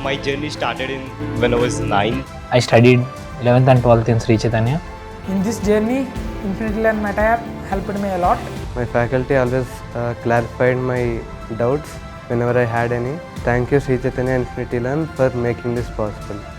My journey started when I was 9. I studied 11th and 12th in Sri Chaitanya. In this journey, Infinity Learn Meta app helped me a lot. My faculty always clarified my doubts whenever I had any. Thank you Sri Chaitanya Infinity Learn for making this possible.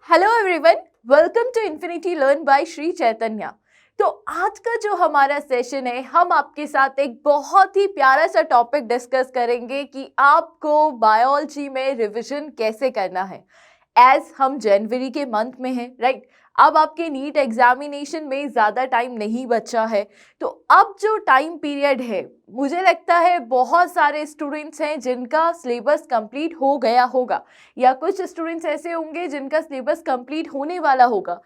Hello everyone, welcome to infinity learn by Shri Chaitanya. तो आज का जो हमारा session है, हम आपके साथ एक बहुत ही प्यारा सा टॉपिक डिस्कस करेंगे कि आपको बायोलॉजी में रिवीजन कैसे करना है। एज हम जनवरी के मंथ में हैं, राइट। अब आपके नीट एग्जामिनेशन में ज़्यादा टाइम नहीं बचा है, तो अब जो टाइम पीरियड है, मुझे लगता है बहुत सारे स्टूडेंट्स हैं जिनका सिलेबस कंप्लीट हो गया होगा, या कुछ स्टूडेंट्स ऐसे होंगे जिनका सिलेबस कंप्लीट होने वाला होगा।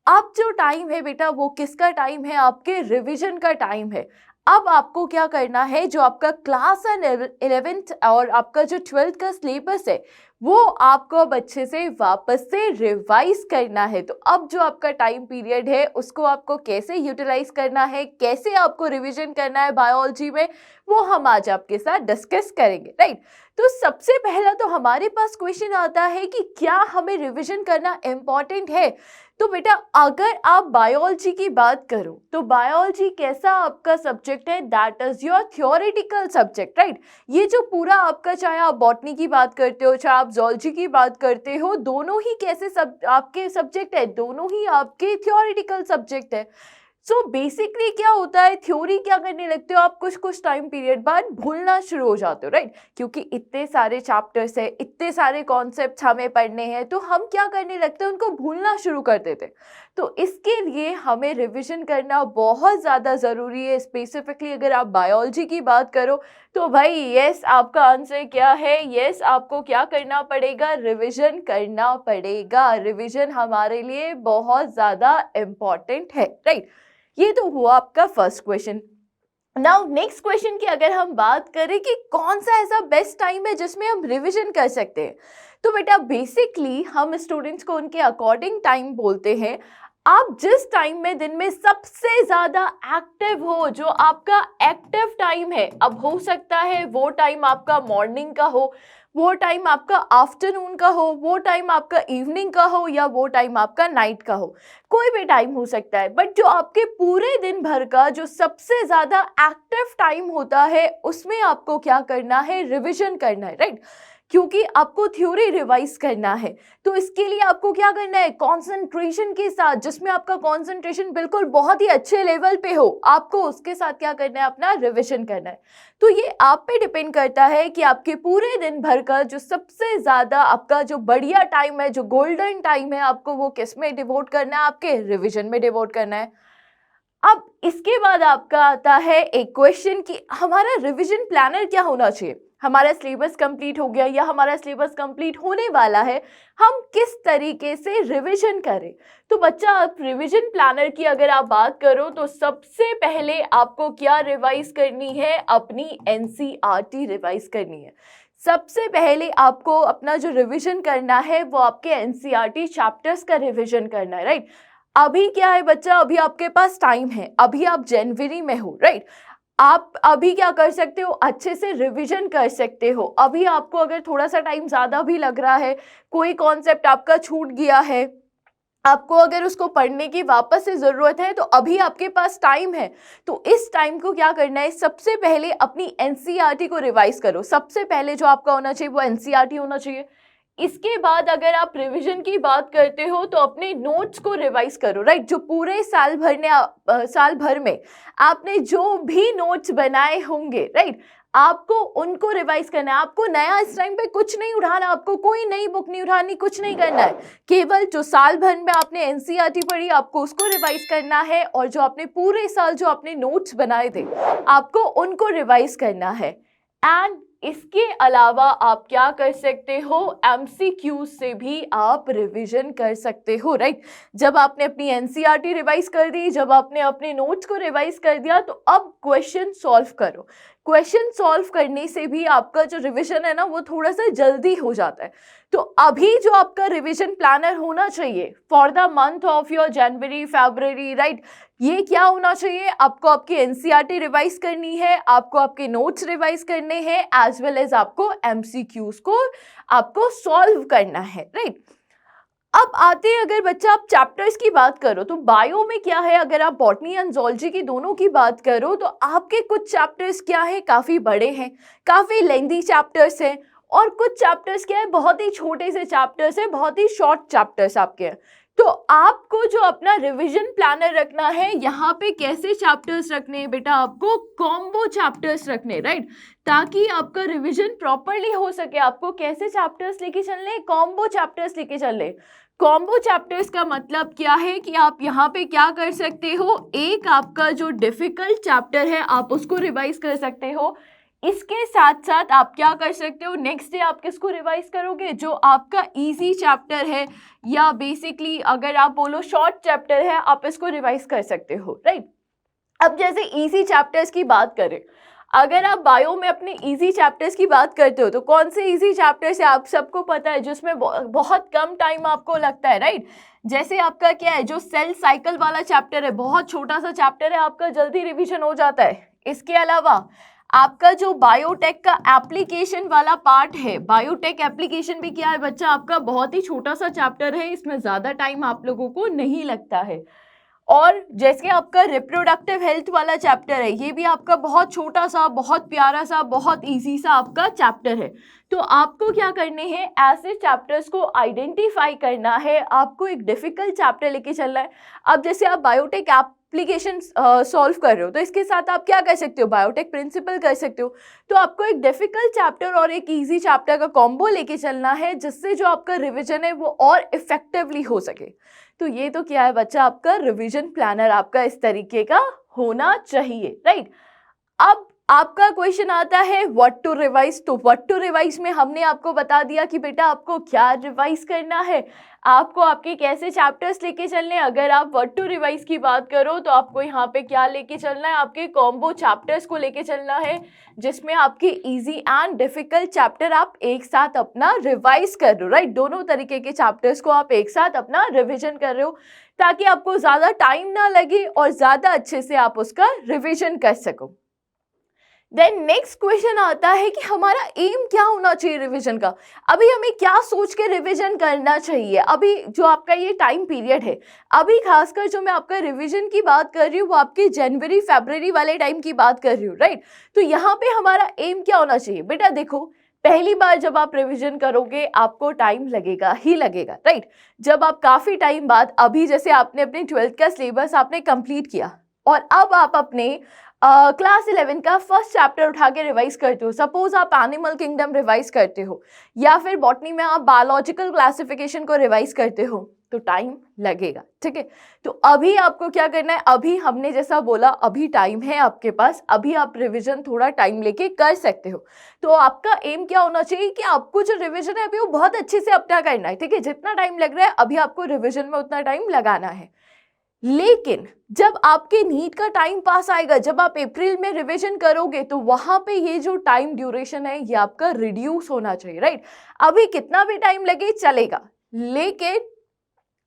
अब जो टाइम है बेटा, वो किसका टाइम है? आपके रिवीजन का टाइम है। अब आपको क्या करना है, जो आपका क्लास 11th और आपका जो 12th का सिलेबस है, वो आपको अब अच्छे से वापस से रिवाइज करना है। तो अब जो आपका टाइम पीरियड है, उसको आपको कैसे यूटिलाइज करना है, कैसे आपको रिवीजन करना है बायोलॉजी में, वो हम आज आपके साथ डिस्कस करेंगे, राइट। तो सबसे पहला तो हमारे पास क्वेश्चन आता है कि क्या हमें रिवीजन करना इम्पॉर्टेंट है? तो बेटा, अगर आप बायोलॉजी की बात करो तो बायोलॉजी कैसा आपका सब्जेक्ट है? That is your theoretical subject, right. ये जो पूरा आपका, चाहे आप बॉटनी की बात करते हो, चाहे आप जूलॉजी की बात करते हो, दोनों ही कैसे आपके सब्जेक्ट है? दोनों ही आपके थ्योरेटिकल सब्जेक्ट है। सो बेसिकली क्या होता है, थ्योरी क्या करने लगते हो आप, कुछ टाइम पीरियड बाद भूलना शुरू हो जाते हो, राइट। क्योंकि इतने सारे चैप्टर्स है, इतने सारे कॉन्सेप्ट्स हमें पढ़ने हैं, तो हम क्या करने लगते हैं, उनको भूलना शुरू कर देते। तो इसके लिए हमें रिवीजन करना बहुत ज़्यादा ज़रूरी है। स्पेसिफिकली अगर आप बायोलॉजी की बात करो तो भाई यस, आपका आंसर क्या है? यस, आपको क्या करना पड़ेगा? रिवीजन करना पड़ेगा। रिवीजन हमारे लिए बहुत ज़्यादा इम्पॉर्टेंट है, राइट। ये तो हुआ आपका first question. Now next question की अगर हम बात करें कि कौन सा ऐसा बेस्ट टाइम है जिसमें हम रिवीजन कर सकते हैं, तो बेटा बेसिकली हम स्टूडेंट्स को उनके अकॉर्डिंग टाइम बोलते हैं। आप जिस टाइम में दिन में सबसे ज़्यादा एक्टिव हो, जो आपका एक्टिव टाइम है, अब हो सकता है वो टाइम आपका मॉर्निंग का हो, वो टाइम आपका आफ्टरनून का हो, वो टाइम आपका इवनिंग का हो, या वो टाइम आपका नाइट का हो, कोई भी टाइम हो सकता है। बट जो आपके पूरे दिन भर का जो सबसे ज़्यादा एक्टिव टाइम होता है, उसमें आपको क्या करना है? रिवीजन करना है, राइट। क्योंकि आपको थ्योरी रिवाइज करना है, तो इसके लिए आपको क्या करना है? कंसंट्रेशन के साथ, जिसमें आपका कंसंट्रेशन बिल्कुल बहुत ही अच्छे लेवल पे हो, आपको उसके साथ क्या करना है? अपना रिवीजन करना है। तो ये आप पे डिपेंड करता है कि आपके पूरे दिन भर का जो सबसे ज़्यादा आपका जो बढ़िया टाइम है, जो गोल्डन टाइम है, आपको वो किस में डिवोट करना है? आपके रिवीजन में डिवोट करना है। अब इसके बाद आपका आता है एक क्वेश्चन कि हमारा रिवीजन प्लानर क्या होना चाहिए? हमारा सिलेबस कंप्लीट हो गया या हमारा सिलेबस कंप्लीट होने वाला है, हम किस तरीके से रिवीजन करें? तो बच्चा, आप रिवीजन प्लानर की अगर आप बात करो तो सबसे पहले आपको क्या रिवाइज करनी है? अपनी एनसीईआरटी रिवाइज करनी है। सबसे पहले आपको अपना जो रिवीजन करना है, वो आपके एनसीईआरटी चैप्टर्स का रिवीजन करना है, राइट। अभी क्या है बच्चा, अभी आपके पास टाइम है, अभी आप जनवरी में हो, राइट। आप अभी क्या कर सकते हो? अच्छे से रिवीजन कर सकते हो। अभी आपको अगर थोड़ा सा टाइम ज़्यादा भी लग रहा है, कोई कॉन्सेप्ट आपका छूट गया है, आपको अगर उसको पढ़ने की वापस से ज़रूरत है, तो अभी आपके पास टाइम है। तो इस टाइम को क्या करना है? सबसे पहले अपनी एनसीईआरटी को रिवाइज करो। सबसे पहले जो आपका होना चाहिए वो एनसीईआरटी होना चाहिए। इसके बाद अगर आप रिवीजन की बात करते हो तो अपने नोट्स को रिवाइज करो, राइट। जो पूरे साल भर में आपने जो भी नोट्स बनाए होंगे, राइट, आपको उनको रिवाइज करना है। आपको नया इस टाइम पे कुछ नहीं उठाना, आपको कोई नई बुक नहीं उठानी, कुछ नहीं करना है। केवल जो साल भर में आपने एनसीईआरटी पढ़ी, आपको उसको रिवाइज करना है, और जो आपने पूरे साल जो आपने नोट्स बनाए थे, आपको उनको रिवाइज करना है। एंड इसके अलावा आप क्या कर सकते हो? एमसीक्यू से भी आप रिवीजन कर सकते हो, राइट। जब आपने अपनी एनसीईआरटी रिवाइज कर दी, जब आपने अपने नोट्स को रिवाइज कर दिया, तो अब क्वेश्चन सॉल्व करो। क्वेश्चन सॉल्व करने से भी आपका जो रिवीजन है ना वो थोड़ा सा जल्दी हो जाता है। तो अभी जो आपका रिवीजन प्लानर होना चाहिए for the month of your January February, right, ये क्या होना चाहिए, आपको आपकी एनसीईआरटी रिवाइज करनी है, आपको आपके नोट्स रिवाइज करने हैं, एज वेल एज आपको एमसीक्यूज को आपको सॉल्व करना है, राइट। अब आते हैं, अगर बच्चा आप चैप्टर्स की बात करो तो बायो में क्या है, अगर आप बॉटनी एंड ज़ूलॉजी की दोनों की बात करो तो आपके कुछ चैप्टर्स क्या है, काफ़ी बड़े हैं, काफ़ी लेंथी चैप्टर्स हैं, और कुछ चैप्टर्स क्या है, बहुत ही छोटे से चैप्टर्स हैं, बहुत ही शॉर्ट चैप्टर्स आपके हैं। तो आपको जो अपना रिवीजन प्लानर रखना है, यहाँ पे कैसे चैप्टर्स रखने हैं बेटा, आपको कॉम्बो चैप्टर्स रखने, राइट, ताकि आपका रिवीजन प्रॉपरली हो सके। आपको कैसे चैप्टर्स लेके चलने, कॉम्बो चैप्टर्स लेके चलने। कॉम्बो चैप्टर्स का मतलब क्या है कि आप यहाँ पे क्या कर सकते हो, एक आपका जो डिफिकल्ट चैप्टर है आप उसको रिवाइज कर सकते हो, इसके साथ साथ आप क्या कर सकते हो, नेक्स्ट डे आप किसको रिवाइज करोगे, जो आपका इजी चैप्टर है या बेसिकली अगर आप बोलो शॉर्ट चैप्टर है, आप इसको रिवाइज कर सकते हो, राइट। अब जैसे इजी चैप्टर्स की बात करें, अगर आप बायो में अपने इजी चैप्टर्स की बात करते हो तो कौन से इजी चैप्टर्स है, आप सबको पता है, जिसमें बहुत कम टाइम आपको लगता है, राइट। जैसे आपका क्या है, जो सेल साइकिल वाला चैप्टर है, बहुत छोटा सा चैप्टर है, आपका जल्दी रिवीजन हो जाता है। इसके अलावा आपका जो बायोटेक का एप्लीकेशन वाला पार्ट है, बायोटेक एप्लीकेशन भी क्या है बच्चा, आपका बहुत ही छोटा सा चैप्टर है, इसमें ज़्यादा टाइम आप लोगों को नहीं लगता है। और जैसे आपका रिप्रोडक्टिव हेल्थ वाला चैप्टर है, ये भी आपका बहुत छोटा सा, बहुत प्यारा सा, बहुत इजी सा आपका चैप्टर है। तो आपको क्या करने हैं, ऐसे चैप्टर्स को आइडेंटिफाई करना है, आपको एक डिफिकल्ट चैप्टर लेके चलना है। अब जैसे आप बायोटेक एप्लीकेशन सॉल्व कर रहे हो तो इसके साथ आप क्या कर सकते हो, बायोटेक प्रिंसिपल कर सकते हो। तो आपको एक डिफिकल्ट चैप्टर और एक इजी चैप्टर का कॉम्बो लेके चलना है, जिससे जो आपका रिविजन है वो और इफेक्टिवली हो सके। तो ये तो क्या है बच्चा, आपका रिवीजन प्लानर आपका इस तरीके का होना चाहिए, राइट। अब आपका क्वेश्चन आता है व्हाट टू रिवाइज। तो व्हाट टू रिवाइज में हमने आपको बता दिया कि बेटा आपको क्या रिवाइज करना है, आपको आपके कैसे चैप्टर्स लेके चलने हैं। अगर आप व्हाट टू रिवाइज की बात करो तो आपको यहाँ पे क्या लेके चलना है, आपके कॉम्बो चैप्टर्स को लेके चलना है, जिसमें आपके इजी एंड डिफिकल्ट चैप्टर आप एक साथ अपना रिवाइज कर रहे हो, राइट। दोनों तरीके के चैप्टर्स को आप एक साथ अपना रिविजन कर रहे हो, ताकि आपको ज़्यादा टाइम ना लगे और ज़्यादा अच्छे से आप उसका रिविजन कर सको। देन नेक्स्ट क्वेश्चन आता है कि हमारा एम क्या होना चाहिए रिवीजन का, अभी हमें क्या सोच के रिवीजन करना चाहिए। अभी जो आपका ये टाइम पीरियड है, अभी खासकर जो मैं आपका रिवीजन की बात कर रही हूँ वो आपके जनवरी फरवरी वाले टाइम की बात कर रही हूँ, राइट। तो यहाँ पे हमारा एम क्या होना चाहिए बेटा, देखो पहली बार जब आप रिवीजन करोगे आपको टाइम लगेगा ही लगेगा, राइट। जब आप काफ़ी टाइम बाद, अभी जैसे आपने अपने 12th का सिलेबस आपने कंप्लीट किया और अब आप अपने क्लास 11 का फर्स्ट चैप्टर उठा के रिवाइज करते हो, सपोज आप एनिमल किंगडम रिवाइज करते हो या फिर बॉटनी में आप बायोलॉजिकल क्लासिफिकेशन को रिवाइज करते हो, तो टाइम लगेगा, ठीक है। तो अभी आपको क्या करना है, अभी हमने जैसा बोला अभी टाइम है आपके पास, अभी आप रिवीजन थोड़ा टाइम लेके कर सकते हो। तो आपका एम क्या होना चाहिए कि आपको जो रिवीजन है अभी वो बहुत अच्छे से अपना करना है, ठीक है। जितना टाइम लग रहा है अभी आपको रिवीजन में उतना टाइम लगाना है। लेकिन जब आपके नीट का टाइम पास आएगा, जब आप अप्रैल में रिवीजन करोगे, तो वहां पे ये जो टाइम ड्यूरेशन है ये आपका रिड्यूस होना चाहिए, राइट। अभी कितना भी टाइम लगे चलेगा, लेकिन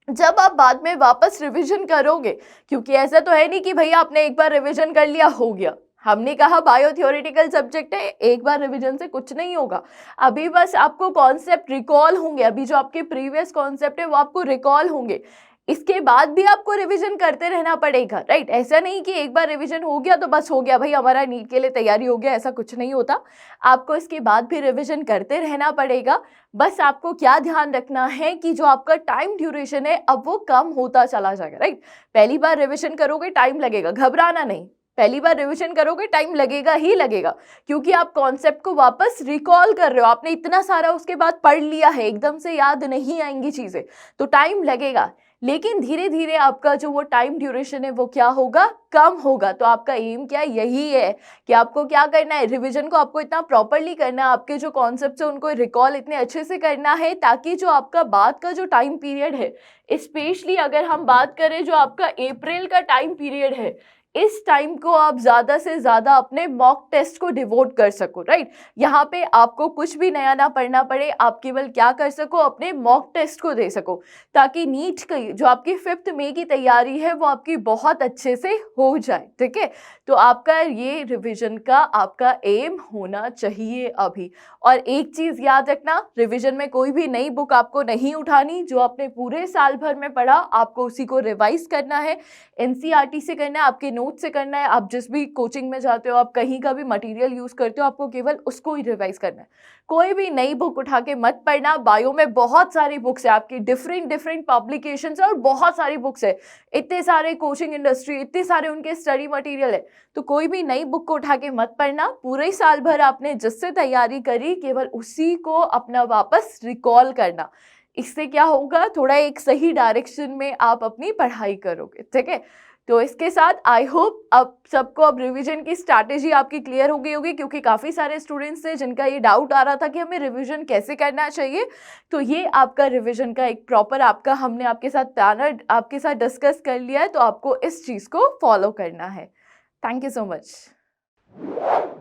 जब आप बाद में वापस रिवीजन करोगे, क्योंकि ऐसा तो है नहीं कि भैया आपने एक बार रिवीजन कर लिया हो गया। हमने कहा बायो थियोरेटिकल सब्जेक्ट है, एक बार रिवीजन से कुछ नहीं होगा। अभी बस आपको कॉन्सेप्ट रिकॉल होंगे, अभी जो आपके प्रीवियस कॉन्सेप्ट है वो आपको रिकॉल होंगे, इसके बाद भी आपको रिवीजन करते रहना पड़ेगा, राइट। ऐसा नहीं कि एक बार रिवीजन हो गया तो बस हो गया भाई हमारा नीट के लिए तैयारी हो गया, ऐसा कुछ नहीं होता। आपको इसके बाद भी रिवीजन करते रहना पड़ेगा। बस आपको क्या ध्यान रखना है कि जो आपका टाइम ड्यूरेशन है अब वो कम होता चला जाएगा, राइट। पहली बार रिवीजन करोगे टाइम लगेगा, घबराना नहीं, पहली बार रिवीजन करोगे टाइम लगेगा ही लगेगा, क्योंकि आप कॉन्सेप्ट को वापस रिकॉल कर रहे हो, आपने इतना सारा उसके बाद पढ़ लिया है, एकदम से याद नहीं आएंगी चीज़ें, तो टाइम लगेगा। लेकिन धीरे धीरे आपका जो वो टाइम ड्यूरेशन है वो क्या होगा, कम होगा। तो आपका एम क्या है, यही है कि आपको क्या करना है, रिवीजन को आपको इतना प्रॉपरली करना है, आपके जो कॉन्सेप्ट्स है उनको रिकॉल इतने अच्छे से करना है, ताकि जो आपका बाद का जो टाइम पीरियड है, स्पेशली अगर हम बात करें जो आपका अप्रैल का टाइम पीरियड है, इस टाइम को आप ज़्यादा से ज़्यादा अपने मॉक टेस्ट को डिवोट कर सको, राइट। यहाँ पे आपको कुछ भी नया ना पढ़ना पड़े, आप केवल क्या कर सको, अपने मॉक टेस्ट को दे सको, ताकि नीट की जो आपकी 5 मई की तैयारी है वो आपकी बहुत अच्छे से हो जाए, ठीक है। तो आपका ये रिवीजन का आपका एम होना चाहिए अभी। और एक चीज़ याद रखना, रिवीजन में कोई भी नई बुक आपको नहीं उठानी, जो आपने पूरे साल भर में पढ़ा आपको उसी को रिवाइज करना है, एनसीईआरटी से करना है, आपके नोट से करना है। आप जिस भी कोचिंग में जाते हो, आप कहीं का भी मटेरियल यूज़ करते हो, आपको केवल उसको ही रिवाइज करना है। कोई भी नई बुक उठा के मत पढ़ना। बायो में बहुत सारी बुक्स है आपकी, डिफरेंट पब्लिकेशंस और बहुत सारी बुक्स है, इतने सारे कोचिंग इंडस्ट्री, इतने सारे उनके स्टडी मटेरियल है। तो कोई भी नई बुक को उठा के मत पढ़ना। पूरे साल भर आपने जिससे तैयारी करी केवल उसी को अपना वापस रिकॉल करना। इससे क्या होगा, थोड़ा एक सही डायरेक्शन में आप अपनी पढ़ाई करोगे, ठीक है। तो इसके साथ आई होप अब सबको अब रिवीजन की स्ट्रैटेजी आपकी क्लियर हो गई होगी, क्योंकि काफ़ी सारे स्टूडेंट्स थे जिनका ये डाउट आ रहा था कि हमें रिवीजन कैसे करना चाहिए। तो ये आपका रिवीजन का एक प्रॉपर आपका हमने आपके साथ प्लानर आपके साथ डिस्कस कर लिया है, तो आपको इस चीज़ को फॉलो करना है। Thank you so much.